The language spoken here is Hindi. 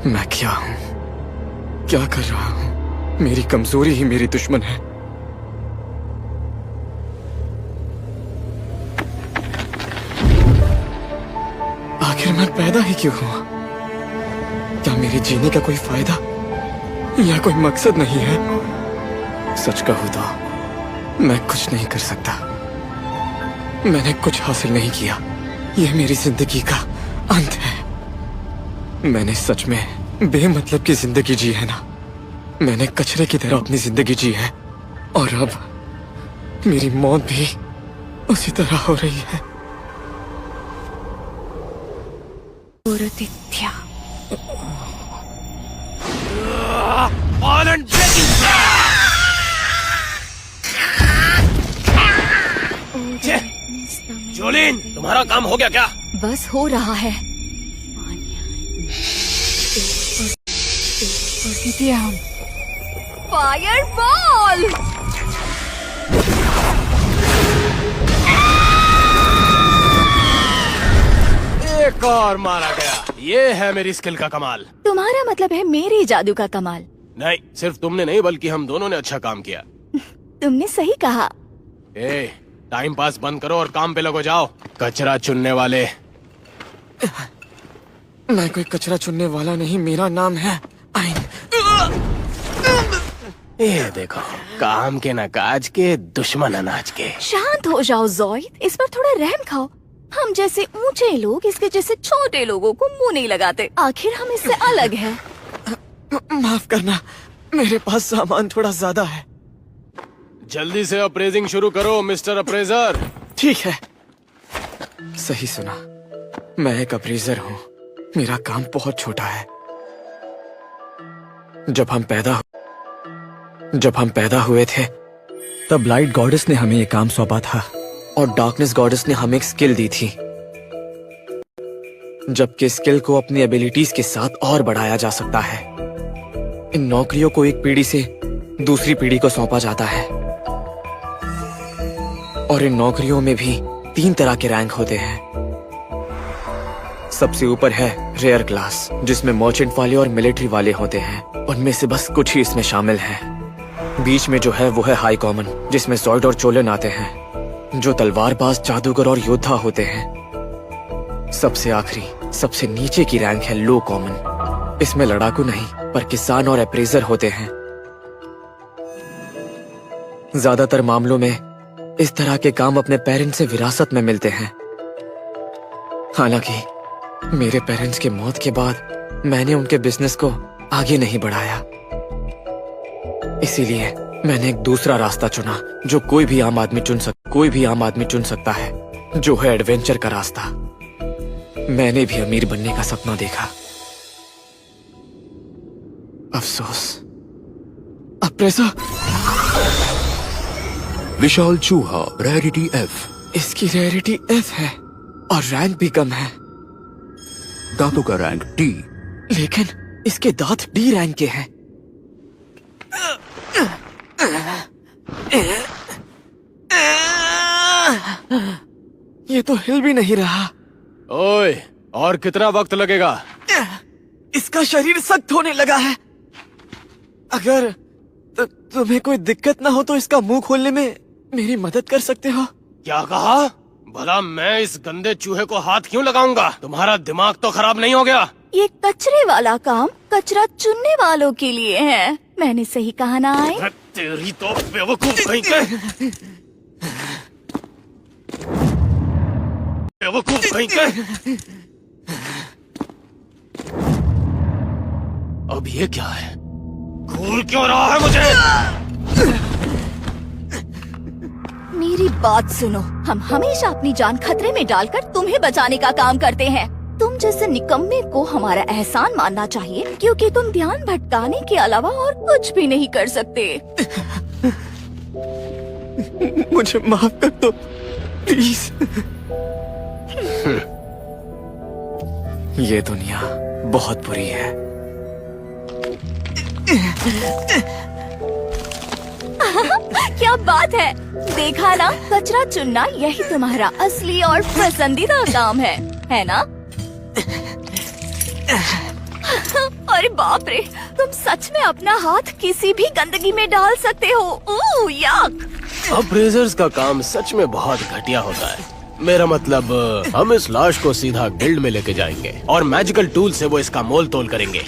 मैं क्या हूं, क्या कर रहा हूं? मेरी कमजोरी ही मेरी दुश्मन है। आखिर मैं पैदा ही क्यों हुआ? क्या मेरे जीने का कोई फायदा या कोई मकसद नहीं है? सच कहूं तो मैं कुछ नहीं कर सकता। मैंने कुछ हासिल नहीं किया। यह मेरी जिंदगी का अंत है। मैंने सच में बेमतलब की जिंदगी जी है ना। मैंने कचरे की तरह अपनी जिंदगी जी है और अब मेरी मौत भी उसी तरह हो रही है। जोलिन, तुम्हारा काम हो गया क्या? बस हो रहा है। Fire ball! एक और मारा गया। ये है मेरी स्किल का कमाल। तुम्हारा मतलब है मेरी जादू का कमाल? नहीं, सिर्फ तुमने नहीं बल्कि हम दोनों ने अच्छा काम किया। तुमने सही कहा। टाइम पास बंद करो और काम पे लगो जाओ, कचरा चुनने वाले। मैं कोई कचरा चुनने वाला नहीं। मेरा नाम है आइन। ये देखो, काम के न काज के, दुश्मन अनाज के। शांत हो जाओ ज़ोइद, इस पर थोड़ा रहम खाओ। हम जैसे ऊंचे लोग इसके जैसे छोटे लोगों को मुंह नहीं लगाते। आखिर हम इससे अलग हैं। माफ करना, मेरे पास सामान थोड़ा ज्यादा है। जल्दी से अप्रेजिंग शुरू करो मिस्टर अप्रेजर। ठीक है। सही सुना, मैं एक अप्रेजर हूँ। मेरा काम बहुत छोटा है। जब हम पैदा हुए थे तब लाइट गॉडेस ने हमें ये काम सौंपा था और डार्कनेस गॉडेस ने हमें एक स्किल दी थी, जबकि स्किल को अपनी एबिलिटीज के साथ और बढ़ाया जा सकता है। इन नौकरियों को एक पीढ़ी से दूसरी पीढ़ी को सौंपा जाता है और इन नौकरियों में भी 3 तरह के रैंक होते हैं। सबसे ऊपर है रेयर क्लास, जिसमें मर्चेंट वाले और मिलिट्री वाले होते हैं। उनमें से बस कुछ ही इसमें शामिल हैं। बीच में जो है वो है हाई कॉमन, जिसमें ज़ॉइड और चोलन आते हैं, जो तलवारबाज, जादूगर और योद्धा होते हैं। सबसे आखिरी, सबसे नीचे की रैंक है लो कॉमन। इसमें लड़ाकू नहीं पर किसान और अप्रेजर होते हैं। ज्यादातर मामलों में इस तरह के काम अपने पेरेंट्स से विरासत में मिलते हैं। हालांकि मेरे पेरेंट्स के मौत के बाद मैंने उनके बिजनेस को आगे नहीं बढ़ाया, इसीलिए मैंने एक दूसरा रास्ता चुना जो कोई भी आम आदमी चुन सकता है, जो है एडवेंचर का रास्ता। मैंने भी अमीर बनने का सपना देखा। अफसोस, अप्रेजर। विशाल चूहा, रैरिटी F। इसकी रैरिटी F है और रैंक भी कम है। दांतों का रैंक D। लेकिन इसके दांत D रैंक के हैं। ये तो हिल भी नहीं रहा। ओए, और कितना वक्त लगेगा? इसका शरीर सख्त होने लगा है। अगर तुम्हें कोई दिक्कत ना हो तो इसका मुंह खोलने में मेरी मदद कर सकते हो? क्या कहा? भला मैं इस गंदे चूहे को हाथ क्यों लगाऊंगा? तुम्हारा दिमाग तो खराब नहीं हो गया? ये कचरे वाला काम कचरा चुनने वालों के लिए है। मैंने सही कहा ना आए? तेरी तो बेवकूफ कहीं के। बेवकूफ कहीं के। अब ये क्या है? घूर क्यों रहा है मुझे? मेरी बात सुनो, हम हमेशा अपनी जान खतरे में डालकर तुम्हें बचाने का काम करते हैं। तुम जैसे निकम्मे को हमारा एहसान मानना चाहिए, क्योंकि तुम ध्यान भटकाने के अलावा और कुछ भी नहीं कर सकते। मुझे माफ कर दो प्लीज। ये दुनिया बहुत बुरी है। क्या बात है, देखा ना, कचरा चुनना यही तुम्हारा असली और पसंदीदा काम है ना? और बाप रे, तुम सच में अपना हाथ किसी भी गंदगी में डाल सकते हो। ओह याक। अप्रेजर्स का काम सच में बहुत घटिया होता है। मेरा मतलब हम इस लाश को सीधा गिल्ड में लेके जाएंगे और मैजिकल टूल से वो इसका मोल तोल करेंगे।